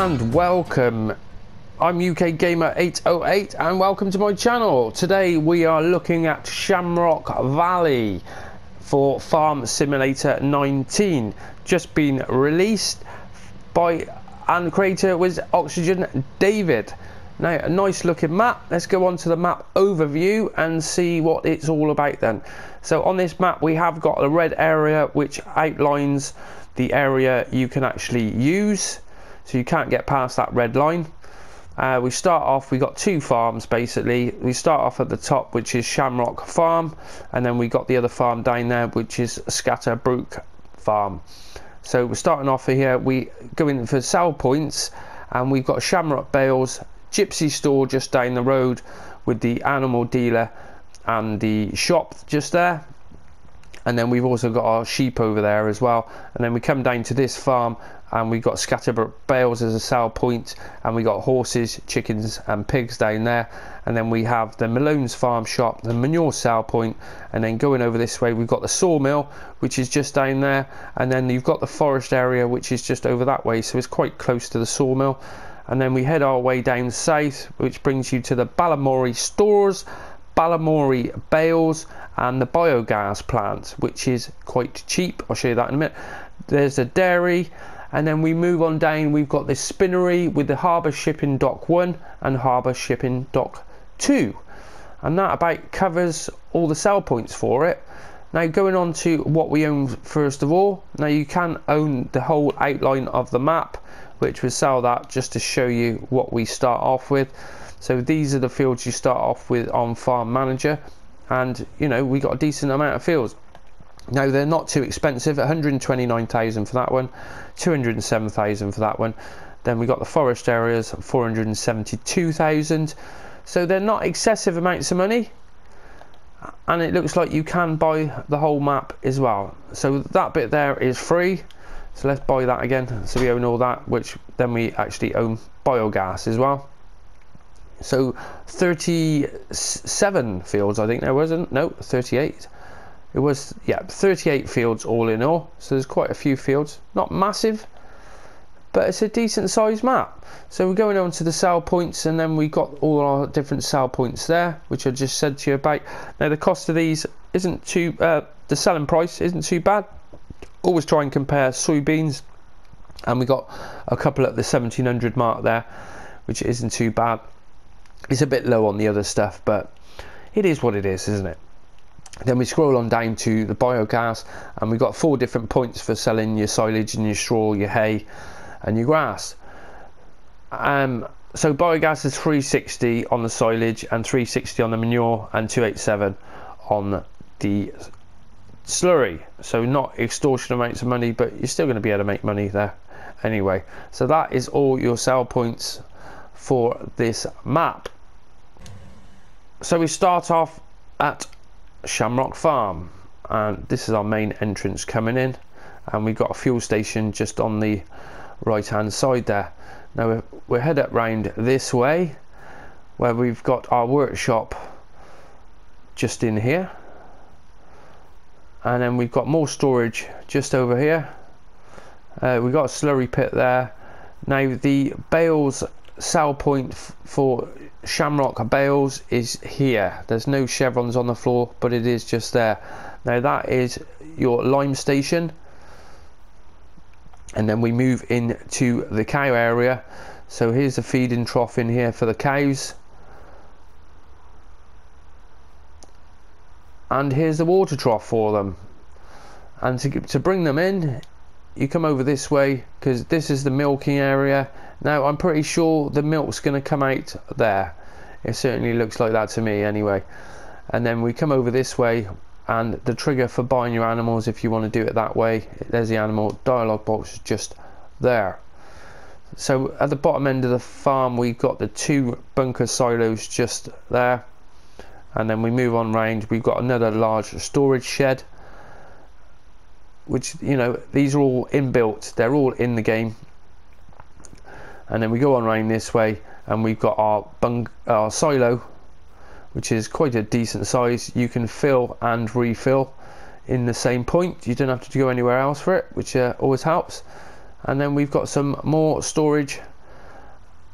and welcome. I'm UK Gamer 808 and welcome to my channel. Today we are looking at Shamrock Valley for Farm Simulator 19, just been released by and creator was Oxygendavid. Now, a nice looking map. Let's go on to the map overview and see what it's all about then. So on this map we have got a red area which outlines the area you can actually use, so you can't get past that red line. We start off, we got two farms basically. We start off at the top, which is Shamrock Farm, and then we got the other farm down there, which is Brook Farm. So we're starting off here, we go in for sell points, and we've got Shamrock Bales Gypsy store just down the road with the animal dealer and the shop just there. And then we've also got our sheep over there as well. And then we come down to this farm and we got Scatterbrook Bales as a sell point, and we got horses, chickens and pigs down there. And then we have the Malone's farm shop, the manure sell point, and then going over this way we've got the Sawmill, which is just down there, and then you've got the forest area which is just over that way, so it's quite close to the Sawmill. And then we head our way down south, which brings you to the Balamory Stores, Balamory Bales and the Biogas Plant, which is quite cheap. I'll show you that in a minute. There's the dairy, and then we move on down, we've got the spinnery with the Harbour Shipping Dock 1 and Harbour Shipping Dock 2, and that about covers all the sell points for it. Now going on to what we own first of all. Now you can own the whole outline of the map, which will sell that just to show you what we start off with. So these are the fields you start off with on Farm Manager, and you know, we got a decent amount of fields. Now they're not too expensive, 129,000 for that one, 207,000 for that one. Then we got the forest areas, 472,000. So they're not excessive amounts of money, and it looks like you can buy the whole map as well. So that bit there is free. So let's buy that again. So we own all that, which then we actually own biogas as well. So 37 fields, I think there wasn't. No, 38. It was, yeah, 38 fields all in all. So there's quite a few fields. Not massive, but it's a decent sized map. So we're going on to the sell points, and then we got all our different sell points there, which I just said to you about. Now the cost of these isn't too, the selling price isn't too bad. Always try and compare soybeans, and we got a couple at the 1700 mark there, which isn't too bad. It's a bit low on the other stuff, but it is what it is, isn't it? Then we scroll on down to the biogas, and we've got 4 different points for selling your silage and your straw, your hay and your grass. So biogas is 360 on the silage and 360 on the manure and 287 on the slurry. So not extortionate amounts of money, but you're still going to be able to make money there anyway. So that is all your sell points for this map. So we start off at Shamrock Farm, and this is our main entrance coming in, and we've got a fuel station just on the right hand side there. Now we're head up round this way, where we've got our workshop just in here, and then we've got more storage just over here. We've got a slurry pit there. Now the bales sell point for Shamrock Bales is here. There's no chevrons on the floor, but it is just there. Now that is your lime station, and then we move into the cow area. So here's the feeding trough in here for the cows, and here's the water trough for them. And to bring them in, you come over this way, because this is the milking area. Now I'm pretty sure the milk's going to come out there. It certainly looks like that to me anyway. And then we come over this way, and the trigger for buying your animals, if you want to do it that way, there's the animal dialog box just there. So at the bottom end of the farm we've got the 2 bunker silos just there, and then we move on round, we've got another large storage shed, which, you know, these are all inbuilt, they're all in the game. And then we go on round this way, and we've got our silo, which is quite a decent size. You can fill and refill in the same point, you don't have to go anywhere else for it, which always helps. And then we've got some more storage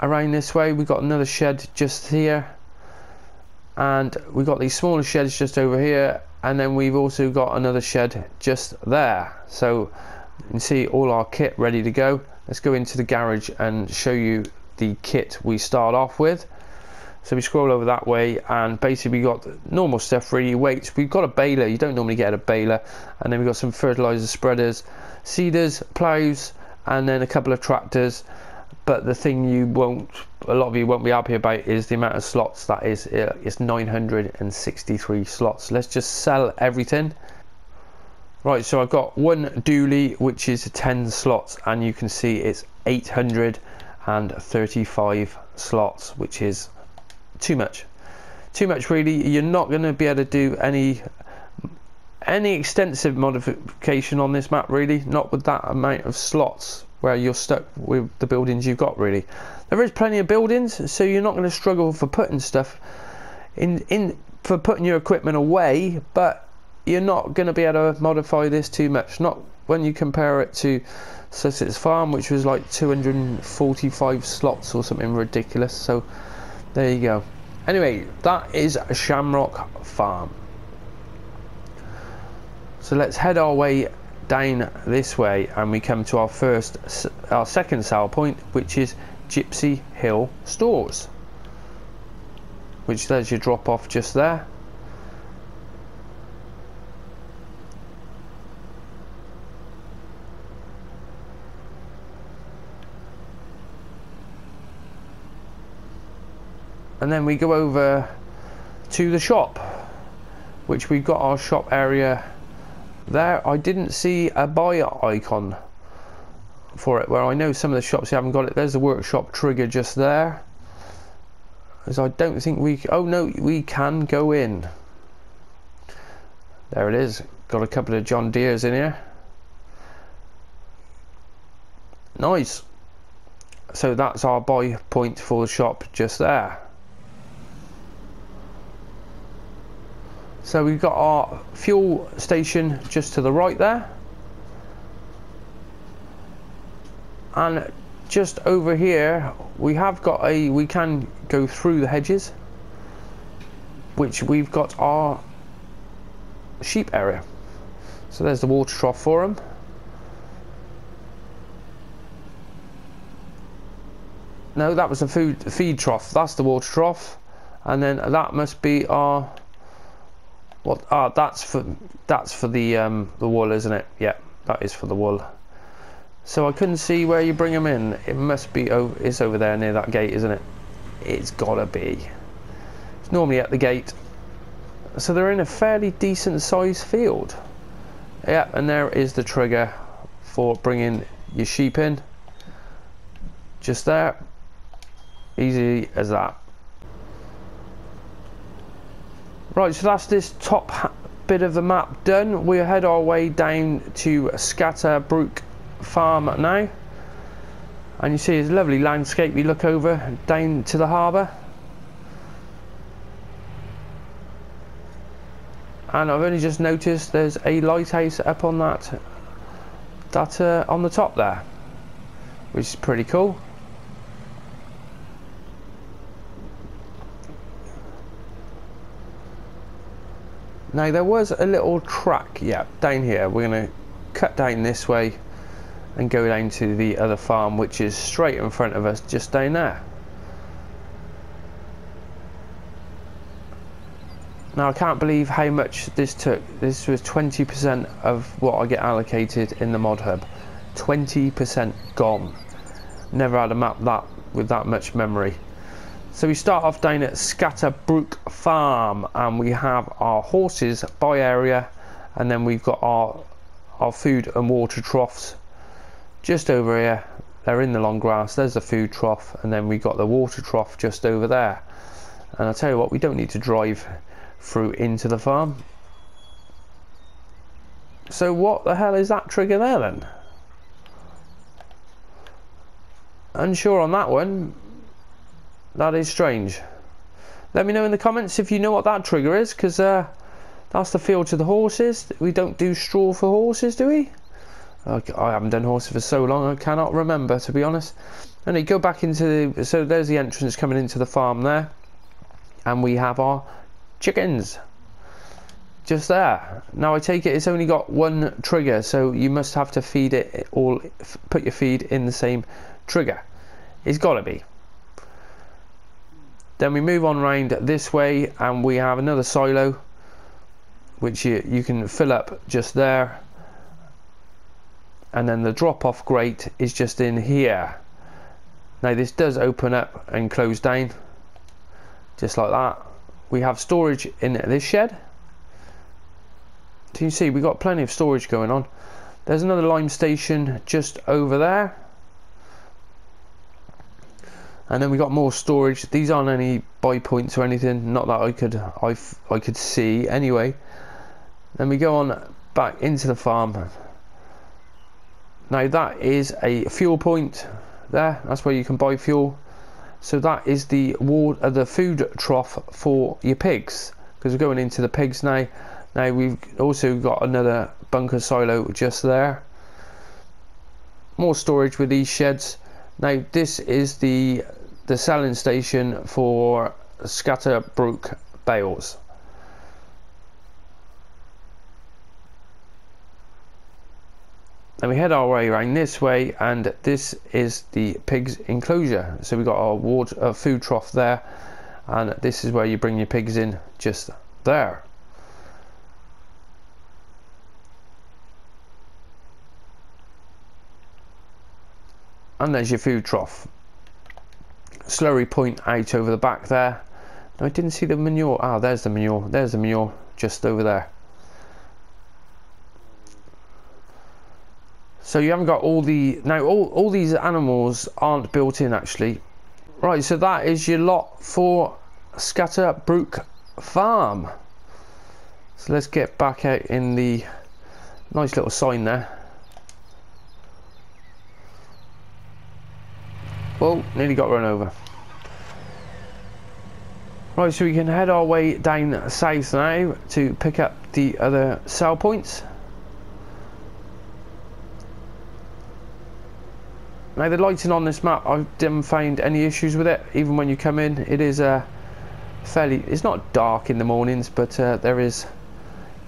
around this way we've got another shed just here, and we've got these smaller sheds just over here, and then we've also got another shed just there. So you can see all our kit ready to go. Let's go into the garage and show you the kit we start off with. So we scroll over that way, and basically we got normal stuff really. Weights, we've got a baler, you don't normally get a baler, and then we've got some fertilizer spreaders, seeders, plows, and then a couple of tractors. But the thing a lot of you won't be happy about is the amount of slots. That is, it's 963 slots. Let's just sell everything. Right, so I've got one dually which is 10 slots, and you can see it's 835 slots, which is too much really. You're not going to be able to do any extensive modification on this map really, not with that amount of slots where you're stuck with the buildings you've got really. There is plenty of buildings, so you're not going to struggle for putting stuff for putting your equipment away, but you're not going to be able to modify this too much, not when you compare it to Sussex Farm, which was like 245 slots or something ridiculous. So there you go. Anyway, that is a Shamrock Farm. So let's head our way down this way, and we come to our second sale point, which is Gypsy Hill Stores, which there's your drop off just there. And then we go over to the shop, which we've got our shop area there. I didn't see a buy icon for it, where I know some of the shops haven't got it. There's the workshop trigger just there, as I don't think oh no, we can go in. There it is. Got a couple of John Deeres in here. Nice. So that's our buy point for the shop just there. So we've got our fuel station just to the right there, and just over here we have got we can go through the hedges, which we've got our sheep area. So there's the water trough for them. No, that was a feed trough. That's the water trough, and then that must be our that's for the wool, isn't it? Yeah, that is for the wool. So I couldn't see where you bring them in. It must be it's over there near that gate, isn't it? It's gotta be. It's normally at the gate. So they're in a fairly decent sized field. Yeah, and there is the trigger for bringing your sheep in. Just there. Easy as that. Right, so that's this top bit of the map done. We'll head our way down to Brook Farm now, and you see it's a lovely landscape. You look over down to the harbour, and I've only just noticed there's a lighthouse up on that on the top there, which is pretty cool. Now there was a little track, yeah, down here. We're going to cut down this way and go down to the other farm, which is straight in front of us, just down there. Now I can't believe how much this took. This was 20% of what I get allocated in the mod hub. 20% gone. Never had a map with that much memory. So we start off down at Brook Farm, and we have our horses by area, and then we've got our food and water troughs just over here. They're in the long grass. There's the food trough, and then we've got the water trough just over there. And I'll tell you what, we don't need to drive through into the farm. So what the hell is that trigger there then? Unsure on that one. That is strange. Let me know in the comments if you know what that trigger is, because that's the field to the horses. We don't do straw for horses, do we? I haven't done horses for so long I cannot remember, to be honest. And you go back into the, so there's the entrance coming into the farm there, and we have our chickens just there. Now I take it it's only got one trigger, so you must have to feed it all, put your feed in the same trigger. It's got to be. Then we move on round this way and we have another silo which you can fill up just there, and then the drop off grate is just in here. Now this does open up and close down just like that. We have storage in this shed. So you see we've got plenty of storage going on. There's another lime station just over there, and then we got more storage. These aren't any buy points or anything, not that I could see anyway. Then we go on back into the farm. Now that is a fuel point there, that's where you can buy fuel. So that is the food trough for your pigs, because we're going into the pigs now. Now we've also got another bunker silo just there. More storage with these sheds. Now this is the selling station for scatter Brook bales. And we head our way around this way, and this is the pigs enclosure. So we've got our food trough there, and this is where you bring your pigs in, just there. And there's your food trough. Slurry point out over the back there. No, I didn't see the manure. Ah, there's the manure. There's the manure just over there. So you haven't got all the, now all these animals aren't built in actually. Right, so that is your lot for Scatter Brook Farm. So let's get back out in the nice little sign there. Whoa, nearly got run over. Right, so we can head our way down south now to pick up the other sell points. Now the lighting on this map, I didn't find any issues with it. Even when you come in, it is fairly, it's not dark in the mornings, but there is,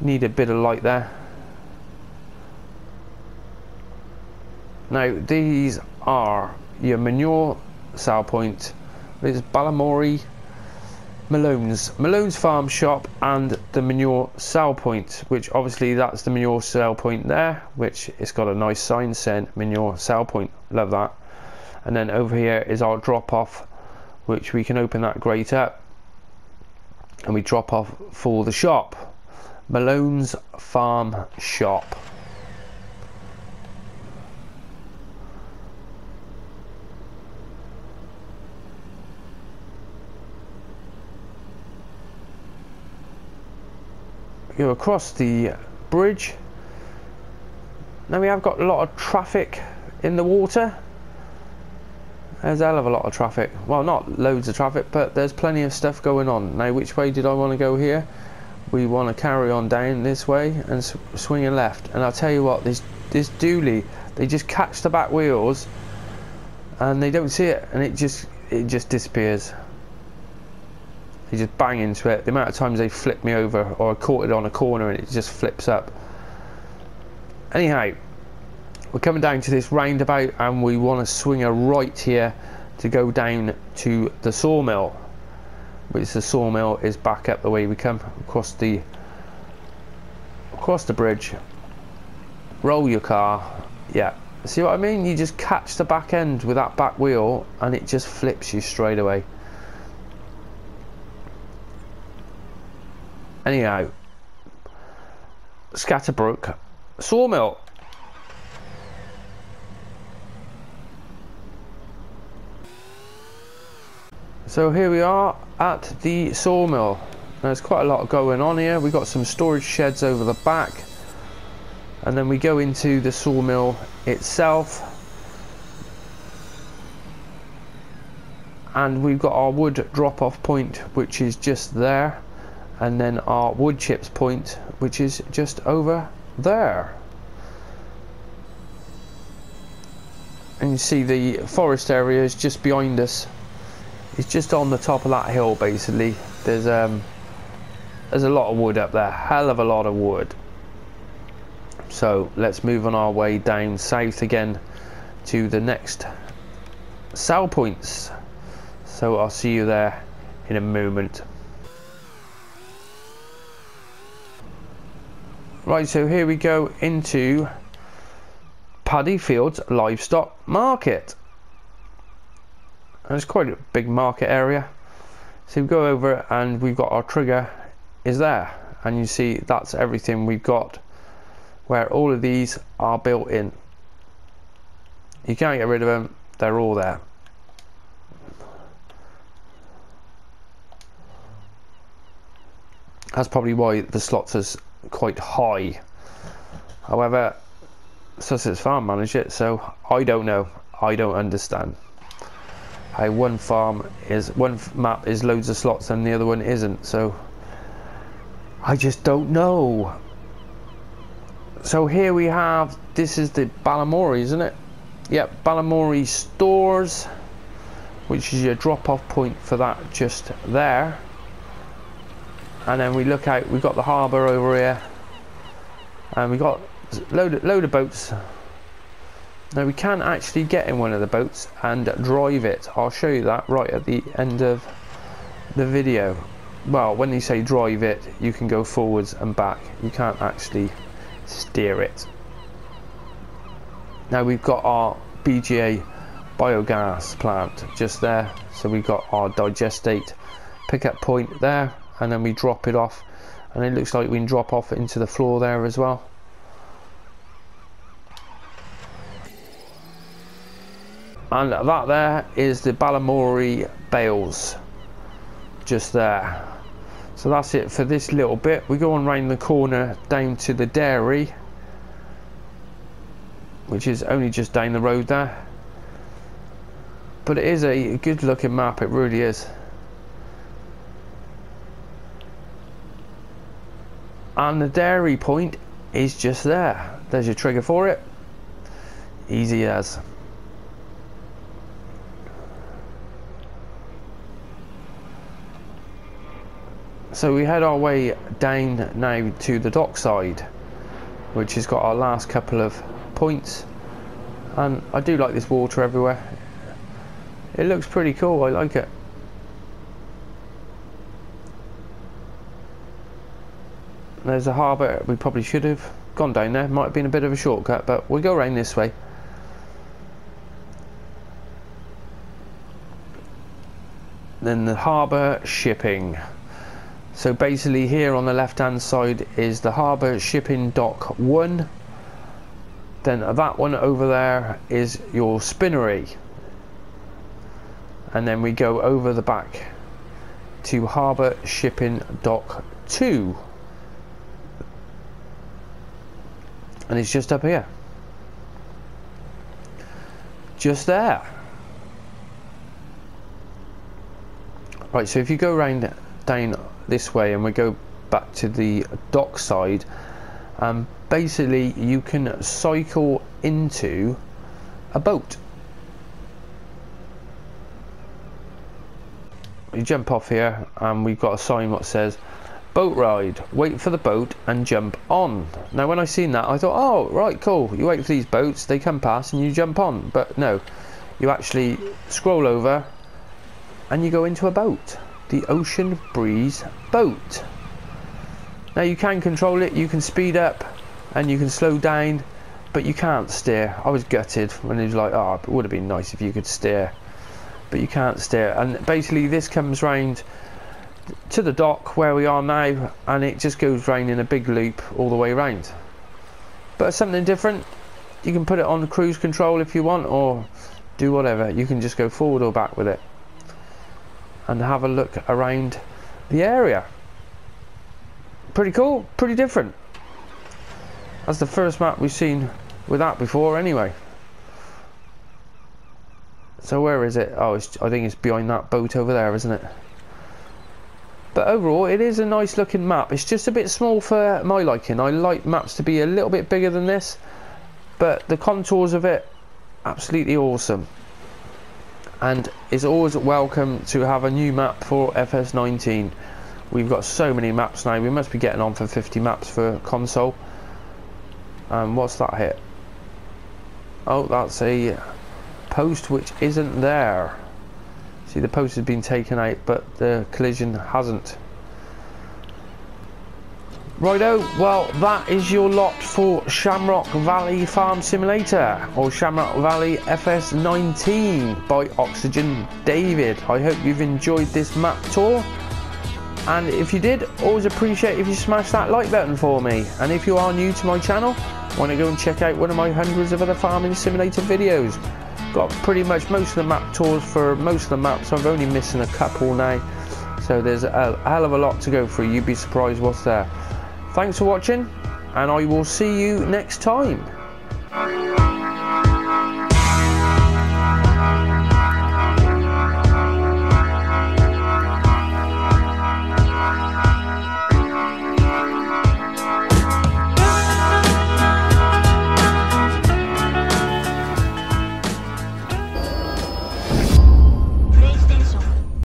need a bit of light there. Now these are your manure sale point. There's Balamory, Malone's farm shop, and the manure sale point, which obviously that's the manure sale point there, which it's got a nice sign saying manure sale point. Love that. And then over here is our drop off, which we can open that grate up and we drop off for the shop, Malone's farm shop. Go across the bridge. Now we have got a lot of traffic in the water. There's a hell of a lot of traffic. Well, not loads of traffic, but there's plenty of stuff going on. Now which way did I want to go here? We want to carry on down this way and swing a left. And I'll tell you what, this dually, they just catch the back wheels and they don't see it, and it just disappears. You just bang into it. The amount of times they flip me over, or I caught it on a corner and it just flips up. Anyhow, we're coming down to this roundabout and we want to swing a right here to go down to the sawmill, which the sawmill is back up the way we come across the bridge. Roll your car. Yeah, see what I mean? You just catch the back end with that back wheel and it just flips you straight away. Anyhow, Scatterbrook sawmill. So here we are at the sawmill. There's quite a lot going on here. We've got some storage sheds over the back, and then we go into the sawmill itself, and we've got our wood drop-off point, which is just there. And then our wood chips point, which is just over there. and you see the forest area is just behind us. It's just on the top of that hill basically. There's a lot of wood up there, hell of a lot of wood. So let's move on our way down south again to the next sell points. So I'll see you there in a moment. Right, so here we go into Paddy Fields Livestock Market. And it's quite a big market area. So we go over and we've got our trigger is there, and you see that's everything we've got, where all of these are built in. You can't get rid of them, they're all there. That's probably why the slots is quite high. However, Sussex Farm manage it, so I don't know. I don't understand how one map is loads of slots and the other one isn't. So I just don't know. So here we have, this is the Balamory, isn't it? Yep, Balamory Stores, which is your drop-off point for that just there. And then we look out, we've got the harbour over here, and we got load of boats. Now we can actually get in one of the boats and drive it. I'll show you that right at the end of the video. Well, when you say drive it, you can go forwards and back. You can't actually steer it. Now we've got our BGA Biogas Plant just there. So we've got our digestate pickup point there, and then we drop it off, and it looks like we can drop off into the floor there as well. And that there is the Balamory bales just there. So that's it for this little bit. We go on round the corner down to the dairy, which is only just down the road there. But it is a good looking map, it really is. And the dairy point is just there. There's your trigger for it. Easy as. So we head our way down now to the dockside, which has got our last couple of points. And I do like this water everywhere. It looks pretty cool, I like it. There's a harbour. We probably should have gone down there. Might have been a bit of a shortcut, but we'll go around this way. Then the harbour shipping. So basically here on the left hand side is the harbour shipping dock 1. Then that one over there is your spinnery. And then we go over the back to harbour shipping dock 2. And it's just up here. Just there. Right, so if you go round down this way and we go back to the dock side, basically you can cycle into a boat. You jump off here and we've got a sign that says boat ride, wait for the boat and jump on. Now when I seen that I thought, oh right, cool, you wait for these boats, they come past and you jump on. But no, you actually scroll over and you go into a boat. The Ocean Breeze boat. Now you can control it, you can speed up and you can slow down, but you can't steer. I was gutted when it was like, oh, it would have been nice if you could steer, but you can't steer. And basically this comes round to the dock where we are now, and it just goes round in a big loop all the way round. But something different. You can put it on cruise control if you want, or do whatever. You can just go forward or back with it and have a look around the area. Pretty cool, pretty different. That's the first map we've seen with that before anyway. So where is it? Oh, I think it's behind that boat over there, isn't it? But overall it is a nice looking map. It's just a bit small for my liking. I like maps to be a little bit bigger than this, but the contours of it absolutely awesome, and it's always welcome to have a new map for FS19. We've got so many maps now. We must be getting on for 50 maps for console. What's that hit? Oh, that's a post which isn't there. See, the post has been taken out, but the collision hasn't. Righto, well, that is your lot for Shamrock Valley Farm Simulator, or Shamrock Valley FS19 by Oxygendavid. I hope you've enjoyed this map tour, and if you did, always appreciate if you smash that like button for me. And if you are new to my channel, want to go and check out one of my hundreds of other farming simulator videos. Got pretty much most of the map tours for most of the maps. I'm only missing a couple now, so there's a hell of a lot to go through. You'd be surprised what's there. Thanks for watching, and I will see you next time.